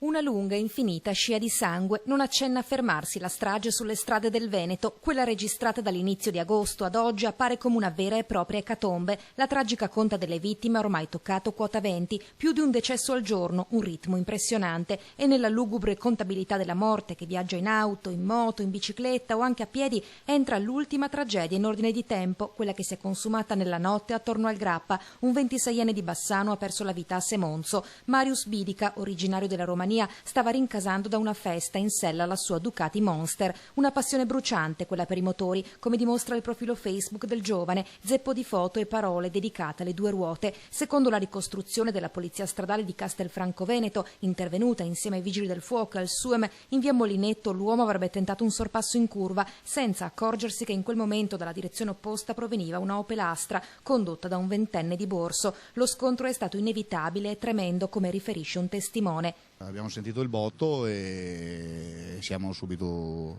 Una lunga e infinita scia di sangue non accenna a fermarsi la strage sulle strade del Veneto. Quella registrata dall'inizio di agosto ad oggi appare come una vera e propria ecatombe. La tragica conta delle vittime ha ormai toccato quota 20, più di un decesso al giorno, un ritmo impressionante. E nella lugubre contabilità della morte, che viaggia in auto, in moto, in bicicletta o anche a piedi, entra l'ultima tragedia in ordine di tempo, quella che si è consumata nella notte attorno al Grappa. Un 26enne di Bassano ha perso la vita a Semonzo. Marius Bidica, originario della Romania, stava rincasando da una festa in sella alla sua Ducati Monster. Una passione bruciante quella per i motori, come dimostra il profilo Facebook del giovane, zeppo di foto e parole dedicate alle due ruote. Secondo la ricostruzione della polizia stradale di Castelfranco Veneto, intervenuta insieme ai vigili del fuoco e al SUEM, in via Molinetto l'uomo avrebbe tentato un sorpasso in curva, senza accorgersi che in quel momento dalla direzione opposta proveniva una Opel Astra, condotta da un ventenne di Borso. Lo scontro è stato inevitabile e tremendo, come riferisce un testimone. Abbiamo sentito il botto e siamo subito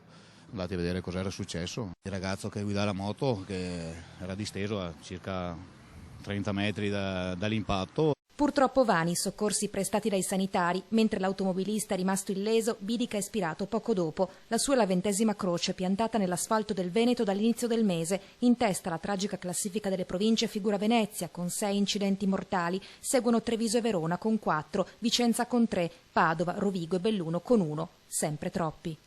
andati a vedere cosa era successo. Il ragazzo che guidava la moto, che era disteso a circa 30 metri dall'impatto. Purtroppo vani i soccorsi prestati dai sanitari, mentre l'automobilista è rimasto illeso. Bidica è spirato poco dopo. La sua è la 20ª croce piantata nell'asfalto del Veneto dall'inizio del mese. In testa alla tragica classifica delle province figura Venezia con 6 incidenti mortali, seguono Treviso e Verona con 4, Vicenza con 3, Padova, Rovigo e Belluno con 1. Sempre troppi.